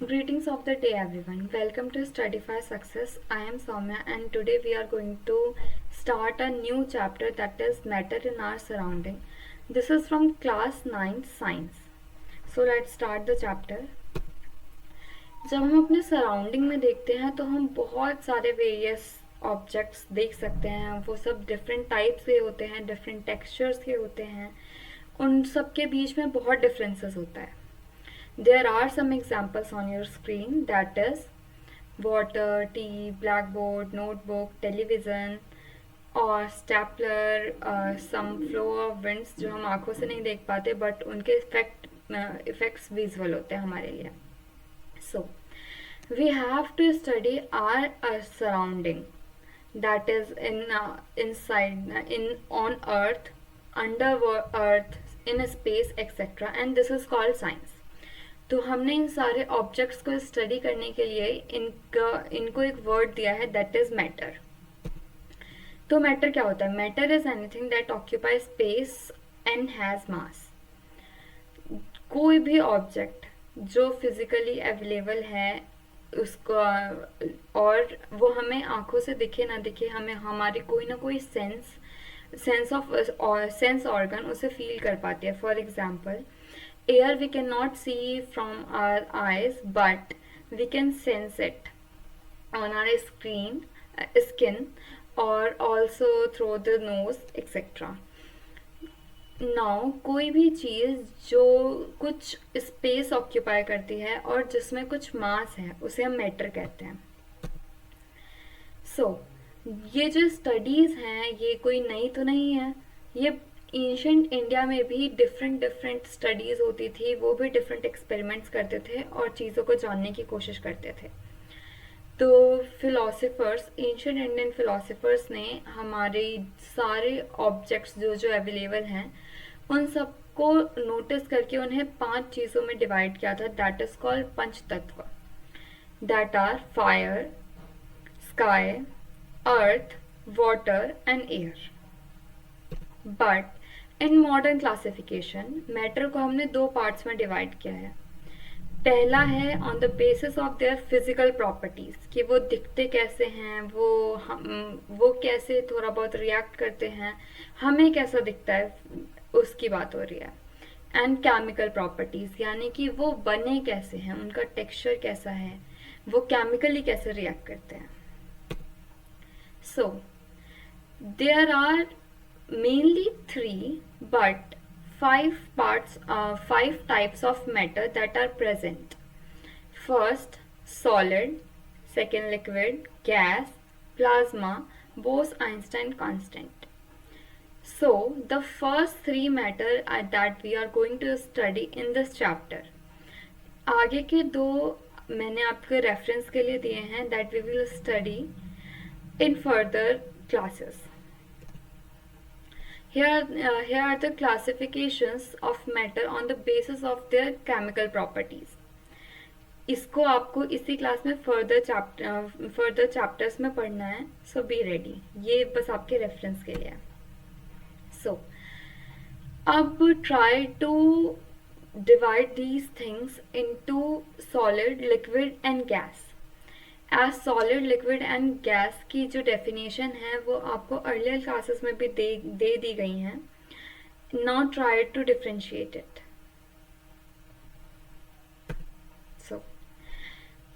Greetings of the day, everyone. Welcome to Studify Success. I am Soumya, and today we are going to start a new chapter that is matter in our surrounding. This is from class 9 science. So let's start the chapter. जब हम अपने surrounding में देखते हैं तो हम बहुत सारे वेरियस ऑब्जेक्ट्स देख सकते हैं. वो सब डिफरेंट टाइप्स के होते हैं, डिफरेंट टेक्सचर्स के होते हैं. उन सब के बीच में बहुत डिफरेंसेस होता है. There are some examples on your screen, that is water, tea, blackboard, notebook, television और stapler, some flow of winds जो हम आंखों से नहीं देख पाते but उनके effects visual होते हैं हमारे लिए. So we have to study our surrounding, that is inside, on earth, under earth, in space, etc. and this is called science. तो हमने इन सारे ऑब्जेक्ट्स को स्टडी करने के लिए इनको एक वर्ड दिया है, दैट इज मैटर. तो मैटर क्या होता है? Matter is anything that occupy space and has मास. कोई भी ऑब्जेक्ट जो फिजिकली अवेलेबल है उसको, और वो हमें आंखों से दिखे ना दिखे, हमें हमारी कोई ना कोई सेंस ऑर्गन उसे फील कर पाती है. For example, air we cannot see from our eyes, but we can sense it on our skin or also through the nose, etc. Now कोई भी चीज़ जो कुछ स्पेस ऑक्यूपाई करती है और जिसमें कुछ मास है उसे हम मैटर कहते हैं. So ये जो स्टडीज़ हैं ये कोई नई तो नहीं है. ये एंशिएंट इंडिया में भी डिफरेंट स्टडीज़ होती थी. वो भी डिफरेंट एक्सपेरिमेंट्स करते थे और चीज़ों को जानने की कोशिश करते थे. तो फिलोसफर्स, एंशिएंट इंडियन फिलोसफर्स ने हमारे सारे ऑब्जेक्ट्स जो अवेलेबल हैं उन सबको नोटिस करके उन्हें 5 चीज़ों में डिवाइड किया था, that is called panch tattva, that are fire, sky, earth, water and air. But in modern classification matter को हमने 2 पार्ट्स में डिवाइड किया है. पहला है on the basis of their physical properties, कि वो दिखते कैसे हैं, वो कैसे थोड़ा बहुत रिएक्ट करते हैं, हमें कैसा दिखता है, उसकी बात हो रही है. एंड केमिकल प्रॉपर्टीज, यानी कि वो बने कैसे हैं, उनका टेक्सचर कैसा है, वो केमिकली कैसे रिएक्ट करते हैं. So there are mainly 3 but 5 types of matter that are present. First, solid. Second, liquid, gas, plasma, Bose-Einstein constant. So the first 3 matter that we are going to study in this chapter. आगे के 2 मैंने आपके reference के लिए दिए हैं, that we will study in further classes. Here are the classifications of matter on the basis of their chemical properties. इसको आपको इसी क्लास में फर्दर चैप्टर्स में पढ़ना है. So be ready. ये बस आपके रेफरेंस के लिए. सो अब try to divide these things into solid, liquid and gas. As solid, liquid and gas की जो डेफिनेशन है वो आपको अर्लियर क्लासेस में भी दे दी गई हैं. Now try to differentiate it. So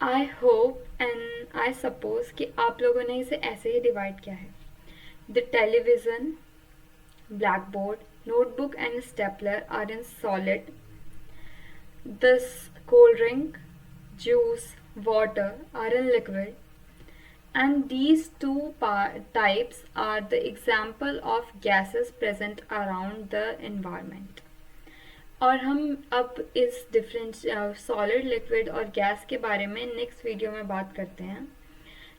I hope and I suppose कि आप लोगों ने इसे ऐसे ही डिवाइड किया है. The television, blackboard, notebook and stapler are in solid. This cold drink, juice, water are in liquid, and these 2 types are the example of gases present around the environment. और हम अब इस डिफरेंस सॉलिड, लिक्विड और gas के बारे में next video में बात करते हैं.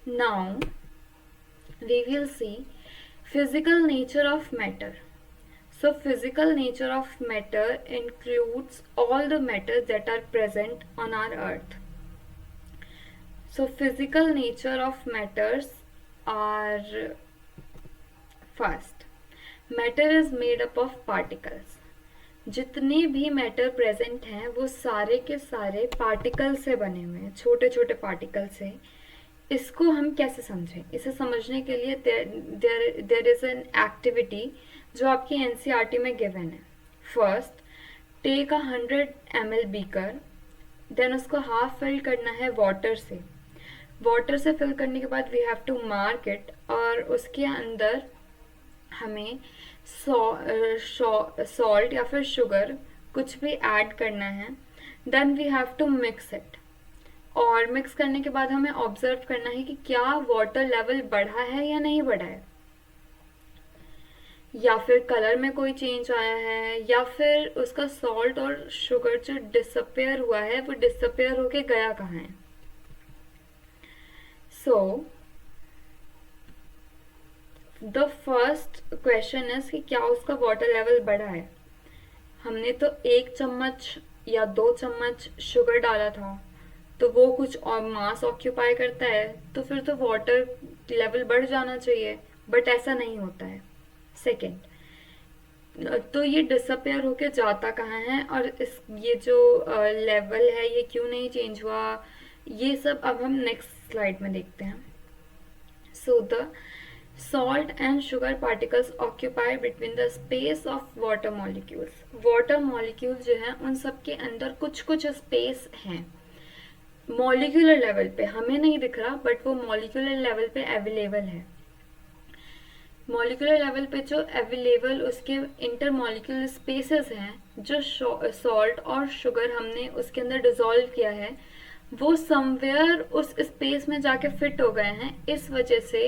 Now we will see physical nature of matter. So physical nature of matter includes all the matters that are present on our earth. So physical nature of matters are, first, matter is made up of particles. जितने भी matter present हैं वो सारे के सारे particle से बने हुए हैं, छोटे छोटे पार्टिकल से। इसको हम कैसे समझें? इसे समझने के लिए देयर इज एन एक्टिविटी जो आपकी एनसीईआरटी में गिवन है। First, take 100 ml beaker, then उसको हाफ फिल करना है वाटर से। वाटर से फिल करने के बाद we have to mark it, और उसके अंदर हमें सॉल्ट या फिर शुगर कुछ भी ऐड करना है। Then we have to mix it, और मिक्स करने के बाद हमें ऑब्जर्व करना है कि क्या वाटर लेवल बढ़ा है या नहीं बढ़ा है, या फिर कलर में कोई चेंज आया है, या फिर उसका सॉल्ट और शुगर जो डिसअपेयर हुआ है वो डिसअपेयर होके गया कहाँ है। So the first question is कि क्या उसका वाटर लेवल बढ़ा है। हमने तो 1 चम्मच या 2 चम्मच शुगर डाला था, तो वो कुछ और मास ऑक्यूपाई करता है, तो फिर तो वाटर लेवल बढ़ जाना चाहिए, बट ऐसा नहीं होता है। सेकेंड, तो ये डिसअपेयर होके जाता कहाँ है, और इस ये जो लेवल है ये क्यों नहीं चेंज हुआ, ये सब अब हम नेक्स्ट स्लाइड में देखते हैं। So the salt and sugar particles occupy between the space of water molecules. water molecules जो है उन सब के अंदर कुछ कुछ स्पेस हैं, मॉलिक्यूलर लेवल पे हमें नहीं दिख रहा, बट वो मॉलिक्यूलर लेवल पे अवेलेबल है। मॉलिक्यूलर लेवल पे जो अवेलेबल उसके इंटरमॉलिक्यूलर स्पेसेस हैं, जो सॉल्ट और शुगर हमने उसके अंदर डिसॉल्व किया है, वो समवेयर उस स्पेस में जाके फिट हो गए हैं। इस वजह से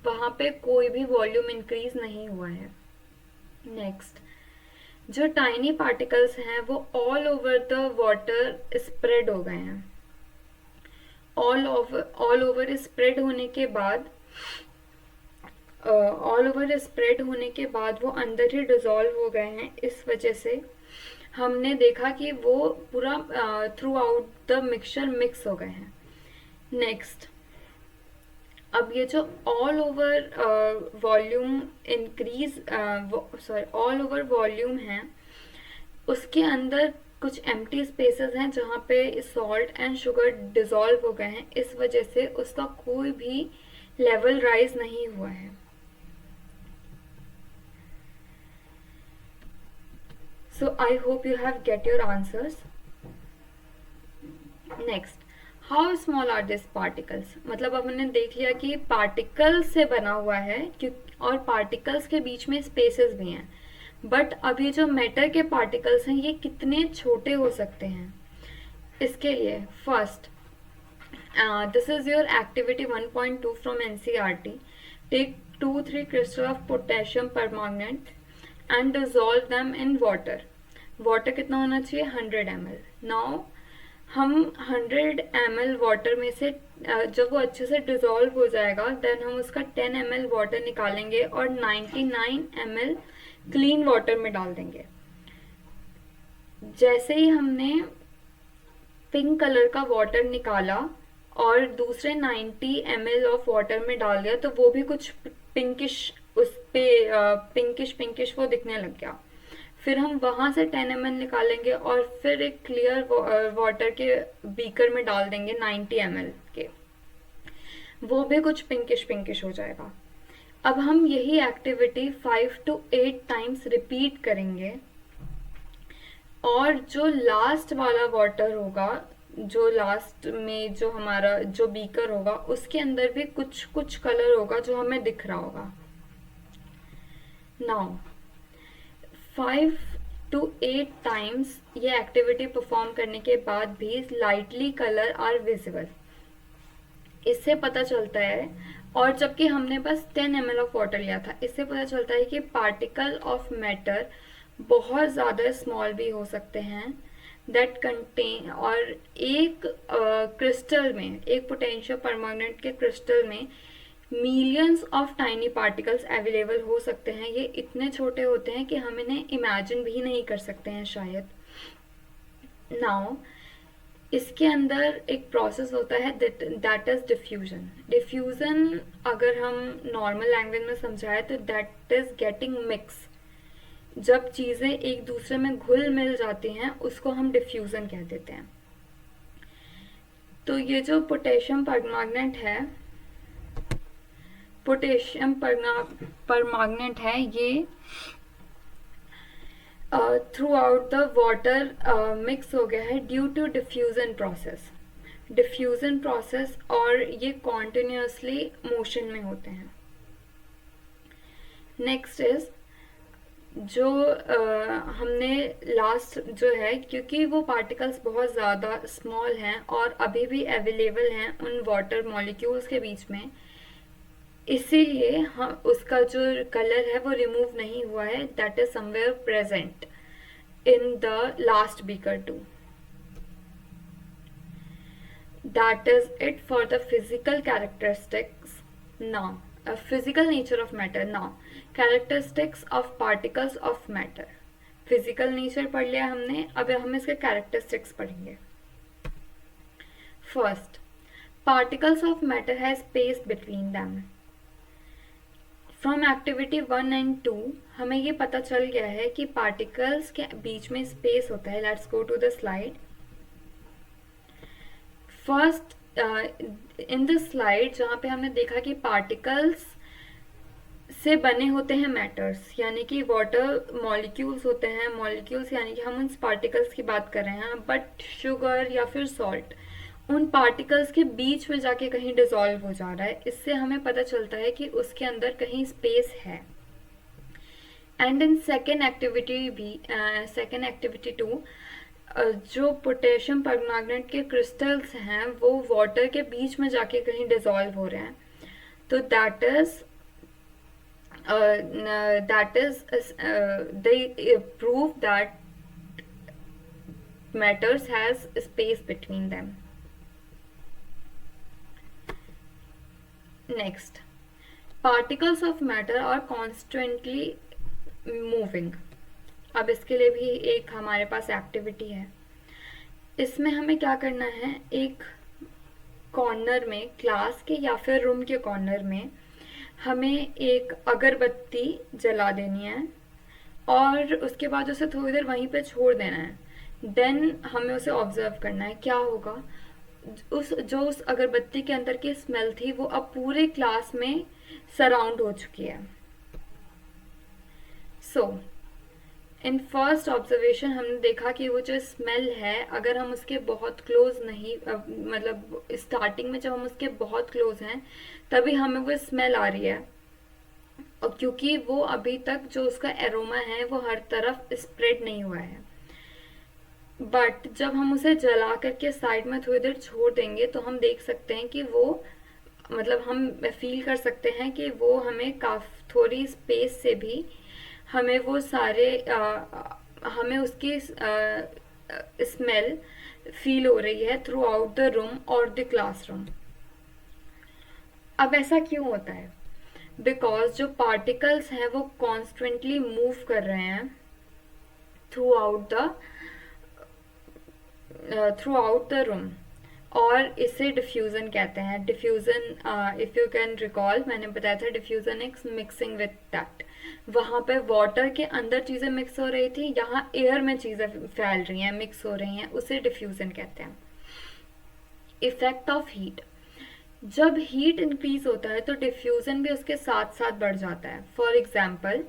वहां पे कोई भी वॉल्यूम इंक्रीज नहीं हुआ है। नेक्स्ट, जो टाइनी पार्टिकल्स हैं वो all over the water spread हो गए हैं। ऑल ओवर स्प्रेड होने के बाद वो अंदर ही डिसॉल्व हो गए हैं। इस वजह से हमने देखा कि वो पूरा through out the mixture mix हो गए हैं। नेक्स्ट, अब ये जो ऑल ओवर वॉल्यूम है, उसके अंदर कुछ एम्प्टी स्पेसेस हैं जहाँ पे सॉल्ट एंड शुगर डिसॉल्व हो गए हैं। इस वजह से उसका कोई भी लेवल राइज नहीं हुआ है। So I hope you have get your answers. Next, how small are this particles, मतलब अब हमने देख लिया कि पार्टिकल्स से बना हुआ है, और पार्टिकल्स के बीच में स्पेसेस भी हैं, बट अब ये जो मैटर के पार्टिकल्स हैं ये कितने छोटे हो सकते हैं। इसके लिए first, this is your activity 1.2 from NCERT. Take 2-3 crystal of potassium permanganate and dissolve them in water. Water कितना होना चाहिए? 100 ml। नाउ हम 100 ml वाटर में से जब वो अच्छे से डिसॉल्व हो जाएगा, देन हम उसका 10 ml वाटर निकालेंगे और 99 ml क्लीन वाटर में डाल देंगे। जैसे ही हमने पिंक कलर का वाटर निकाला और दूसरे 90 ml ऑफ वाटर में डाल दिया, तो वो भी कुछ पिंकिश, उस पे पिंकिश वो दिखने लग गया। फिर हम वहां से 10 ml निकालेंगे और फिर एक क्लियर वाटर के बीकर में डाल देंगे 90 ml के, वो भी कुछ पिंकिश हो जाएगा। अब हम यही एक्टिविटी 5 to 8 टाइम्स रिपीट करेंगे, और जो लास्ट वाला वाटर होगा, जो लास्ट में जो हमारा जो बीकर होगा, उसके अंदर भी कुछ कुछ कलर होगा जो हमें दिख रहा होगा। नाउ 5 to 8 टाइम्स ये एक्टिविटी परफॉर्म करने के बाद भी लाइटली कलर आर विजिबल, इससे पता चलता है। और जबकि हमने बस 10 ml ऑफ वाटर लिया था, इससे पता चलता है कि पार्टिकल ऑफ मैटर बहुत ज़्यादा स्मॉल भी हो सकते हैं दैट कंटेन, और एक क्रिस्टल में, एक पोटेंशियल परमैंगनेट के क्रिस्टल में millions of tiny particles available हो सकते हैं। ये इतने छोटे होते हैं कि हम इन्हें इमेजिन भी नहीं कर सकते हैं शायद। नाउ इसके अंदर एक प्रोसेस होता है दैट इज डिफ्यूजन। डिफ्यूजन अगर हम नॉर्मल लैंग्वेज में समझाए तो दैट इज गेटिंग मिक्स। जब चीज़ें एक दूसरे में घुल मिल जाती हैं उसको हम डिफ्यूज़न कह देते हैं। तो ये जो पोटेशियम परमैंगनेट है, पोटेशियम परमैंगनेट है, ये throughout the water mix हो गया है due to diffusion process. Diffusion process, और ये कॉन्टिन्यूसली मोशन में होते हैं। नेक्स्ट इज जो हमने लास्ट जो है, क्योंकि वो पार्टिकल्स बहुत ज़्यादा स्मॉल हैं और अभी भी अवेलेबल हैं उन वाटर मॉलिक्यूल्स के बीच में, इसीलिए हम उसका जो कलर है वो रिमूव नहीं हुआ है, that is somewhere present in the last beaker too. That is it for the physical characteristics. Now, a physical nature of matter. Now, characteristics of particles of matter. Physical nature पढ़ लिया हमने, अब हम इसके characteristics पढ़ेंगे. First, particles of matter has space between them. From activity 1 and 2 हमें ये पता चल गया है कि particles के बीच में space होता है. Let's go to the slide. First in this slide जहाँ पे हमने देखा कि पार्टिकल्स से बने होते हैं मैटर्स, यानी कि वाटर मॉलिक्यूल्स होते हैं, मॉलिक्यूल्स यानी कि हम उन पार्टिकल्स की बात कर रहे हैं, बट शुगर या फिर सॉल्ट उन पार्टिकल्स के बीच में जाके कहीं डिसॉल्व हो जा रहा है। इससे हमें पता चलता है कि उसके अंदर कहीं स्पेस है। एंड इन सेकेंड एक्टिविटी भी, सेकेंड एक्टिविटी 2, जो पोटेशियम परमैंगनेट के क्रिस्टल्स हैं वो वाटर के बीच में जाके कहीं डिसॉल्व हो रहे हैं। तो that is they prove that matters has space between them. Next, particles of matter are constantly moving. अब इसके लिए भी एक हमारे पास एक्टिविटी है। इसमें हमें क्या करना है, एक कॉर्नर में, क्लास के या फिर रूम के कॉर्नर में हमें एक अगरबत्ती जला देनी है और उसके बाद उसे थोड़ी देर वहीं पे छोड़ देना है। देन हमें उसे ऑब्जर्व करना है क्या होगा। उस अगरबत्ती के अंदर की स्मेल थी वो अब पूरे क्लास में सराउंड हो चुकी है। सो इन फर्स्ट ऑब्जर्वेशन हमने देखा कि वो जो स्मेल है, अगर हम उसके बहुत क्लोज नहीं, मतलब स्टार्टिंग में जब हम उसके बहुत क्लोज हैं तभी हमें वो स्मेल आ रही है, और क्योंकि वो अभी तक जो उसका एरोमा है वो हर तरफ स्प्रेड नहीं हुआ है। बट जब हम उसे जला करके साइड में थोड़ी देर छोड़ देंगे तो हम देख सकते हैं कि वो, मतलब हम फील कर सकते हैं कि वो हमें थोड़ी स्पेस से भी हमें वो सारे हमें उसकी स्मेल फील हो रही है थ्रू आउट द रूम और द क्लासरूम। अब ऐसा क्यों होता है? बिकॉज जो पार्टिकल्स हैं वो कॉन्स्टेंटली मूव कर रहे हैं थ्रू आउट द रूम, और इसे डिफ्यूजन कहते हैं। Diffusion, if you can recall, मैंने बताया था diffusion is mixing with that. वहां पे वाटर के अंदर चीजें मिक्स हो रही थी, यहाँ एयर में चीजें फैल रही हैं, मिक्स हो रही हैं, उसे डिफ्यूजन कहते हैं। इफेक्ट ऑफ हीट, जब हीट इंक्रीज होता है तो डिफ्यूजन भी उसके साथ साथ बढ़ जाता है। फॉर एग्जाम्पल,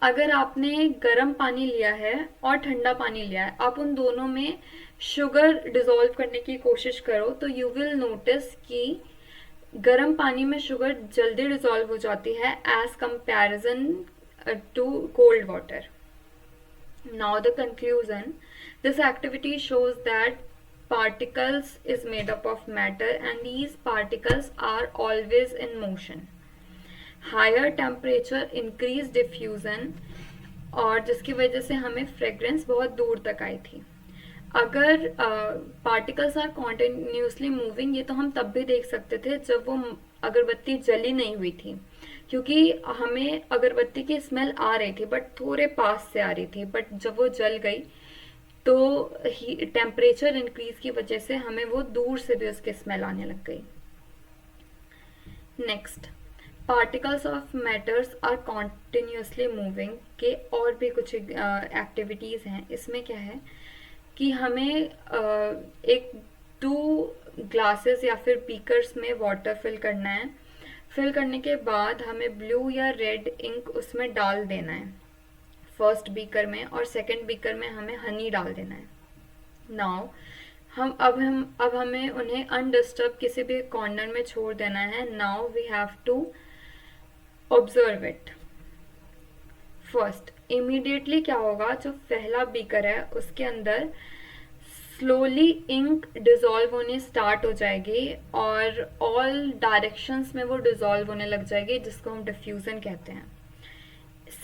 अगर आपने गर्म पानी लिया है और ठंडा पानी लिया है, आप उन दोनों में शुगर डिसॉल्व करने की कोशिश करो तो यू विल नोटिस कि गर्म पानी में शुगर जल्दी डिसॉल्व हो जाती है as comparison to cold water. Now the conclusion, this activity shows that particles is made up of matter and these particles are always in motion. Higher temperature increase diffusion, और जिसकी वजह से हमें fragrance बहुत दूर तक आई थी। अगर पार्टिकल्स आर कॉन्टिन्यूसली मूविंग, ये तो हम तब भी देख सकते थे जब वो अगरबत्ती जली नहीं हुई थी, क्योंकि हमें अगरबत्ती की स्मेल आ रही थी बट थोड़े पास से आ रही थी, बट जब वो जल गई तो टेम्परेचर इंक्रीज की वजह से हमें वो दूर से भी उसकी स्मेल आने लग गई। Next, particles of matters are continuously moving के और भी कुछ एक्टिविटीज़ हैं. इसमें क्या है कि हमें एक 2 ग्लासेस या फिर बीकर्स में वाटर फिल करना है. फिल करने के बाद हमें ब्लू या रेड इंक उसमें डाल देना है फर्स्ट बीकर में, और सेकंड बीकर में हमें हनी डाल देना है. नाउ अब हमें उन्हें अनडिस्टर्ब किसी भी कॉर्नर में छोड़ देना है. Now we have to observe it. First immediately क्या होगा, जो पहला बीकर है उसके अंदर स्लोली इंक डिजॉल्व होने स्टार्ट हो जाएगी और ऑल डायरेक्शंस में वो डिजॉल्व होने लग जाएगी, जिसको हम डिफ्यूजन कहते हैं.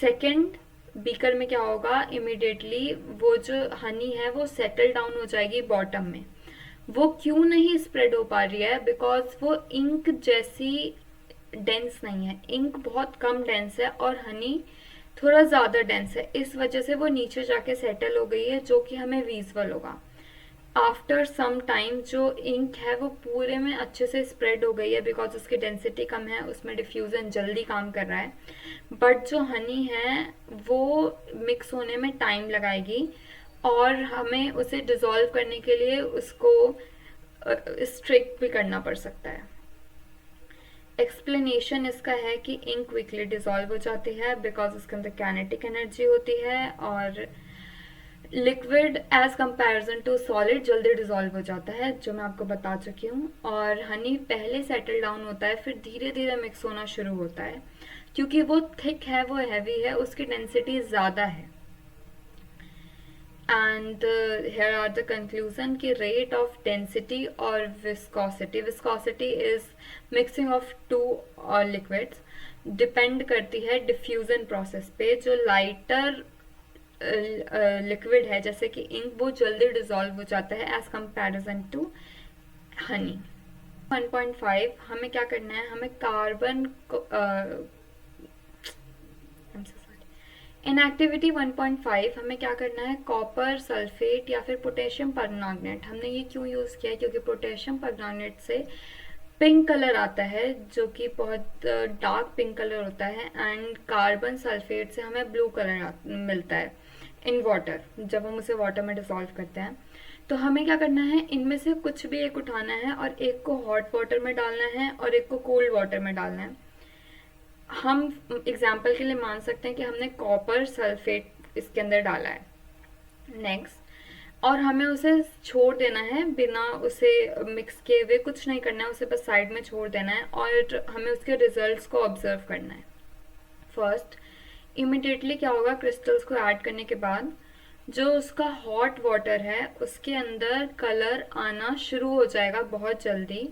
सेकंड बीकर में क्या होगा, इमिडिएटली वो जो हनी है वो सेटल डाउन हो जाएगी बॉटम में. वो क्यों नहीं स्प्रेड हो पा रही है, बिकॉज वो इंक जैसी डेंस नहीं है. इंक बहुत कम डेंस है और हनी थोड़ा ज़्यादा डेंस है. इस वजह से वो नीचे जाके सेटल हो गई है, जो कि हमें विजुअल होगा. आफ्टर सम टाइम जो इंक है वो पूरे में अच्छे से स्प्रेड हो गई है, बिकॉज उसकी डेंसिटी कम है, उसमें डिफ्यूज़न जल्दी काम कर रहा है. बट जो हनी है वो मिक्स होने में टाइम लगाएगी और हमें उसे डिज़ोल्व करने के लिए उसको स्ट्रिक्ट भी करना पड़ सकता है. एक्सप्लेनेशन इसका है कि इंक क्विकली डिज़ोल्व हो जाती है बिकॉज उसके अंदर काइनेटिक एनर्जी होती है, और liquid as comparison to solid जल्दी डिजॉल्व हो जाता है, जो मैं आपको बता चुकी हूँ. और हनी पहले सेटल डाउन होता है, फिर धीरे धीरे मिक्स होना शुरू होता है. क्योंकि वो थिक है, वो हैवी है, उसकी डेंसिटी ज़्यादा है. And here are the conclusion कि रेट ऑफ डेंसिटी और viscosity is mixing of 2 liquids depend करती है डिफ्यूजन प्रोसेस पे. जो लाइटर लिक्विड है जैसे कि इंक, वो जल्दी डिजॉल्व हो जाता है एज कंपैरिजन टू हनी. 1.5 हमें क्या करना है, हमें कार्बन इन एक्टिविटी 1.5 हमें क्या करना है, कॉपर सल्फेट या फिर पोटेशियम परमैंगनेट. हमने ये क्यों यूज़ किया है, क्योंकि पोटेशियम परमैंगनेट से पिंक कलर आता है, जो कि बहुत डार्क पिंक कलर होता है. एंड कार्बन सल्फेट से हमें ब्लू कलर मिलता है इन वाटर, जब हम उसे वाटर में डिसॉल्व करते हैं. तो हमें क्या करना है, इनमें से कुछ भी एक उठाना है और एक को हॉट वाटर में डालना है और एक को कोल्ड वाटर में डालना है. हम एग्जाम्पल के लिए मान सकते हैं कि हमने कॉपर सल्फेट इसके अंदर डाला है. नेक्स्ट, और हमें उसे छोड़ देना है बिना उसे मिक्स किए हुए, कुछ नहीं करना है, उसे बस साइड में छोड़ देना है और हमें उसके रिजल्ट्स को ऑब्जर्व करना है. फर्स्ट इमिडिएटली क्या होगा, क्रिस्टल्स को ऐड करने के बाद जो उसका हॉट वाटर है उसके अंदर कलर आना शुरू हो जाएगा बहुत जल्दी,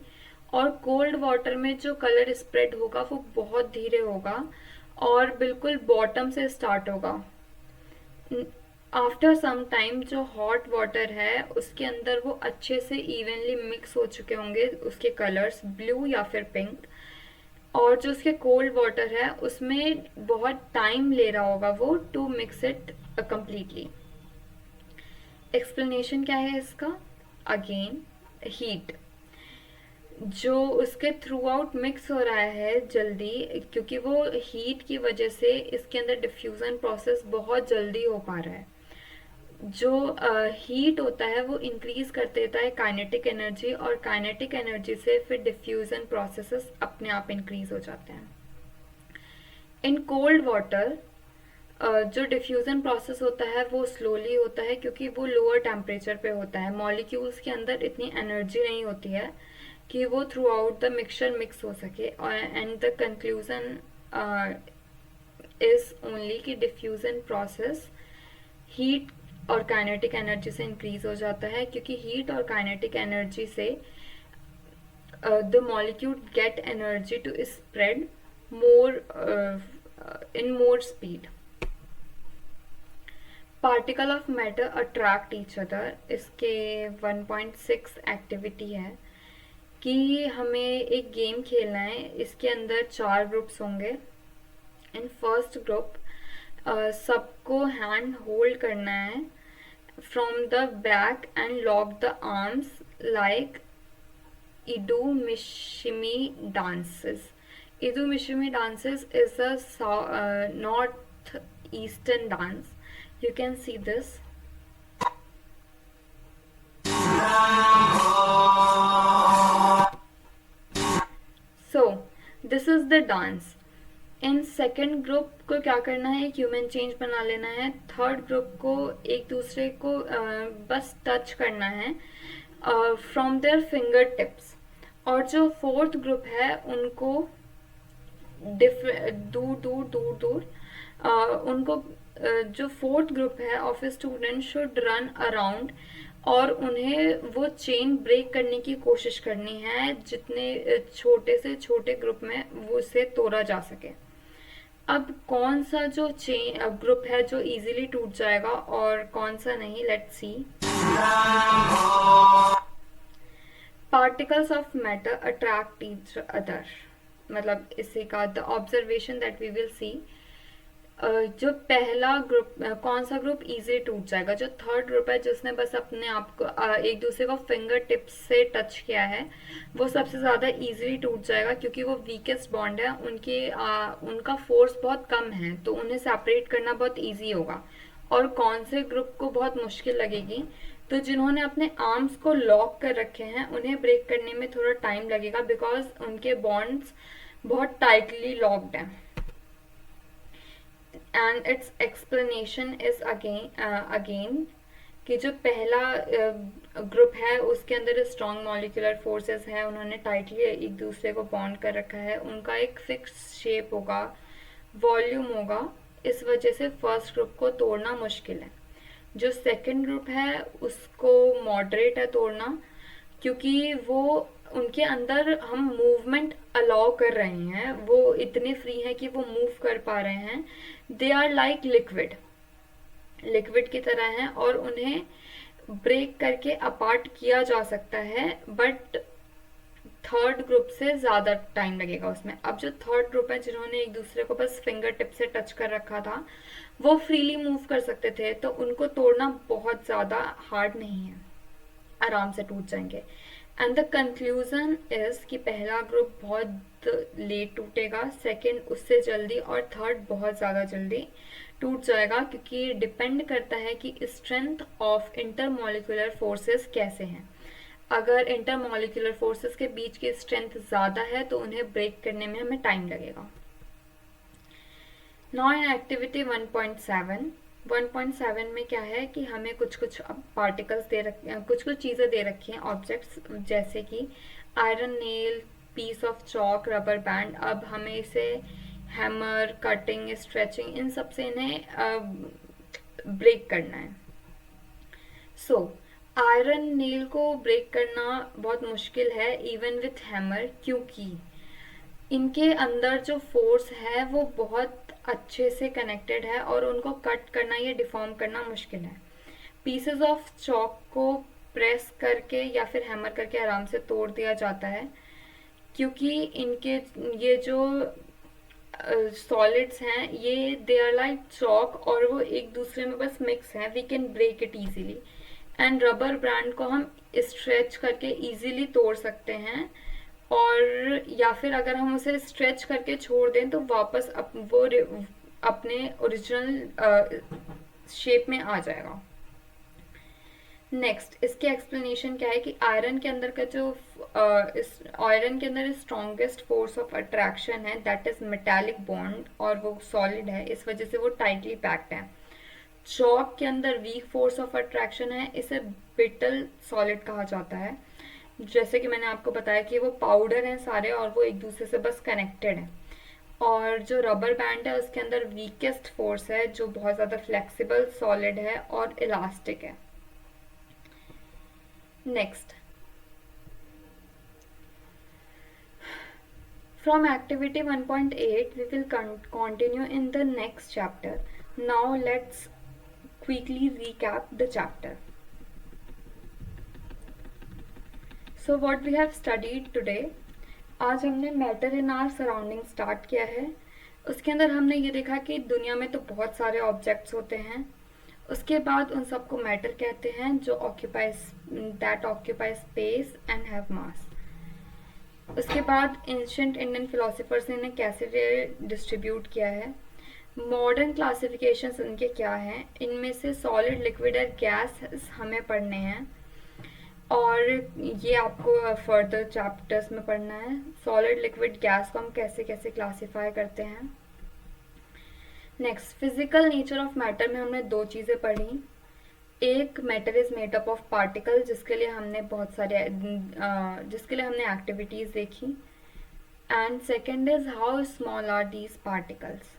और कोल्ड वाटर में जो कलर स्प्रेड होगा वो बहुत धीरे होगा और बिल्कुल बॉटम से स्टार्ट होगा. आफ्टर सम टाइम जो हॉट वाटर है उसके अंदर वो अच्छे से इवनली मिक्स हो चुके होंगे उसके कलर्स, ब्लू या फिर पिंक. और जो उसके कोल्ड वाटर है उसमें बहुत टाइम ले रहा होगा वो to mix it completely. Explanation क्या है इसका, अगेन हीट. जो उसके थ्रू आउट मिक्स हो रहा है जल्दी, क्योंकि वो हीट की वजह से इसके अंदर डिफ्यूजन प्रोसेस बहुत जल्दी हो पा रहा है. जो हीट होता है वो इंक्रीज कर देता है काइनेटिक एनर्जी, और काइनेटिक एनर्जी से फिर डिफ्यूजन प्रोसेसेस अपने आप इंक्रीज हो जाते हैं. इन कोल्ड वाटर जो डिफ्यूजन प्रोसेस होता है वो स्लोली होता है, क्योंकि वो लोअर टेम्परेचर पे होता है. मॉलिक्यूल्स के अंदर इतनी एनर्जी नहीं होती है कि वो throughout the mixture mix हो सके. And the conclusion is only कि डिफ्यूजन प्रोसेस हीट और काइनेटिक एनर्जी से इंक्रीज हो जाता है, क्योंकि हीट और काइनेटिक एनर्जी से the molecule get energy to spread more in more speed. Particle of matter attract each other. इसके 1.6 एक्टिविटी है कि हमें एक गेम खेलना है. इसके अंदर 4 ग्रुप्स होंगे. इन फर्स्ट ग्रुप सबको हैंड होल्ड करना है from the back and lock the arms like Idu Mishmi dances. Idumishimi dances is a north eastern dance. You can see this. So this is the dance. In second group को क्या करना है, एक human change बना लेना है. थर्ड ग्रुप को एक दूसरे को बस टच करना है फ्रॉम देयर फिंगर टिप्स. और जो फोर्थ ग्रुप है उनको दूर दूर दूर दूर उनको जो फोर्थ ग्रुप है of student should run around, और उन्हें वो चेन ब्रेक करने की कोशिश करनी है जितने छोटे से छोटे ग्रुप में वो उसे तोड़ा जा सके. अब कौन सा जो चेन ग्रुप है जो इजीली टूट जाएगा और कौन सा नहीं, let's see. Particles of matter attract each other, मतलब इसी का the observation that we will see. जो पहला ग्रुप, कौन सा ग्रुप इजीली टूट जाएगा, जो थर्ड ग्रुप है जिसने बस अपने आप को एक दूसरे को फिंगर टिप्स से टच किया है, वो सबसे ज्यादा इजीली टूट जाएगा क्योंकि वो वीकेस्ट बॉन्ड है. उनका फोर्स बहुत कम है तो उन्हें सेपरेट करना बहुत इजी होगा. और कौन से ग्रुप को बहुत मुश्किल लगेगी, तो जिन्होंने अपने आर्म्स को लॉक कर रखे हैं उन्हें ब्रेक करने में थोड़ा टाइम लगेगा बिकॉज उनके बॉन्ड्स बहुत टाइटली लॉक्ड हैं. And it's explanation is again कि जो पहला ग्रुप है उसके अंदर स्ट्रॉन्ग मॉलिक्यूलर फोर्सेस है, उन्होंने टाइटली एक दूसरे को बॉन्ड कर रखा है, उनका एक फिक्स शेप होगा, वॉल्यूम होगा, इस वजह से फर्स्ट ग्रुप को तोड़ना मुश्किल है. जो सेकंड ग्रुप है उसको मॉडरेट है तोड़ना क्योंकि वो उनके अंदर हम मूवमेंट अलाउ कर रहे हैं, वो इतने फ्री हैं कि वो मूव कर पा रहे हैं. दे आर लाइक लिक्विड की तरह हैं और उन्हें ब्रेक करके अपार्ट किया जा सकता है, बट थर्ड ग्रुप से ज्यादा टाइम लगेगा उसमें. अब जो थर्ड ग्रुप है जिन्होंने एक दूसरे को बस फिंगर टिप से टच कर रखा था, वो फ्रीली मूव कर सकते थे, तो उनको तोड़ना बहुत ज्यादा हार्ड नहीं है, आराम से टूट जाएंगे. एंड द कंक्लूजन इज कि पहला ग्रुप बहुत लेट टूटेगा, सेकंड उससे जल्दी और थर्ड बहुत ज़्यादा जल्दी टूट जाएगा क्योंकि डिपेंड करता है कि स्ट्रेंथ ऑफ इंटरमॉलिक्यूलर फोर्सेस कैसे हैं. अगर इंटरमॉलिक्यूलर फोर्सेस के बीच की स्ट्रेंथ ज़्यादा है तो उन्हें ब्रेक करने में हमें टाइम लगेगा. नाउ इन एक्टिविटी 1.7 में क्या है कि हमें कुछ पार्टिकल्स दे रखे हैं, कुछ चीज़ें दे रखी हैं, ऑब्जेक्ट्स, जैसे कि iron nail, piece of chalk, rubber band. अब हमें इसे हैमर, कटिंग, स्ट्रेचिंग, इन सब से इन्हें ब्रेक करना है. सो आयरन नेल को ब्रेक करना बहुत मुश्किल है इवन विथ हैमर, क्योंकि इनके अंदर जो फोर्स है वो बहुत अच्छे से कनेक्टेड है और उनको कट करना या डिफॉर्म करना मुश्किल है. पीसेस ऑफ चॉक को प्रेस करके या फिर हैमर करके आराम से तोड़ दिया जाता है क्योंकि इनके ये जो सॉलिड्स हैं ये दे आर लाइक चॉक और वो एक दूसरे में बस मिक्स है. We can break it easily. And rubber band को हम स्ट्रेच करके इजीली तोड़ सकते हैं, और या फिर अगर हम उसे स्ट्रेच करके छोड़ दें तो वापस वो अपने ओरिजिनल शेप में आ जाएगा. नेक्स्ट इसके एक्सप्लेनेशन क्या है कि आयरन के अंदर का जो आयरन के अंदर स्ट्रॉन्गेस्ट फोर्स ऑफ अट्रैक्शन है दैट इज मेटालिक बॉन्ड, और वो सॉलिड है, इस वजह से वो टाइटली पैक्ड है. चॉक के अंदर वीक फोर्स ऑफ अट्रैक्शन है, इसे ब्रिटल सॉलिड कहा जाता है. जैसे कि मैंने आपको बताया कि वो पाउडर हैं सारे और वो एक दूसरे से बस कनेक्टेड हैं. और जो रबर बैंड है उसके अंदर वीकेस्ट फोर्स है जो बहुत ज़्यादा फ्लेक्सिबल, सॉलिड है और इलास्टिक है. Next from activity 1.8 we will continue in the next chapter. Now let's quickly recap the chapter. So what we have studied today, आज हमने matter in our surrounding start किया है. उसके अंदर हमने ये देखा कि दुनिया में तो बहुत सारे ऑब्जेक्ट्स होते हैं, उसके बाद उन सबको मैटर कहते हैं जो ऑक्यूपाई स्पेस एंड हैव मास. उसके बाद एंशिएंट इंडियन फिलोसोफर्स ने इन्हें कैसे डिस्ट्रीब्यूट किया है, मॉडर्न क्लासिफिकेशंस इनके क्या हैं, इनमें से सॉलिड, लिक्विड और गैस हमें पढ़ने हैं और ये आपको फर्दर चैप्टर्स में पढ़ना है। सॉलिड, लिक्विड, गैस को हम कैसे कैसे क्लासीफाई करते हैं। Next, physical nature of matter में हमने दो चीज़ें पढ़ी। एक, matter is made up of particle, जिसके लिए हमने एक्टिविटीज देखी। And second is how small are these particles.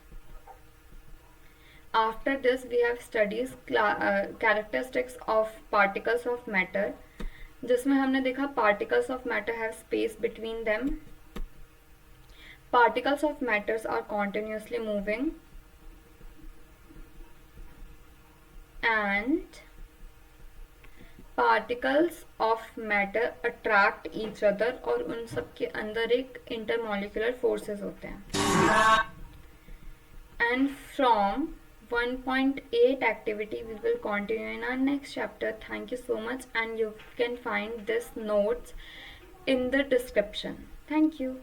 After this we have studies characteristics of particles of matter, जिसमें हमने देखा particles of matter have space between them, particles of matters are continuously moving, and particles of matter attract each other और उन सब के अंदर एक intermolecular forces होते हैं। And from 1.8 activity we will continue in our next chapter. Thank you so much, and you can find this notes in the description. Thank you.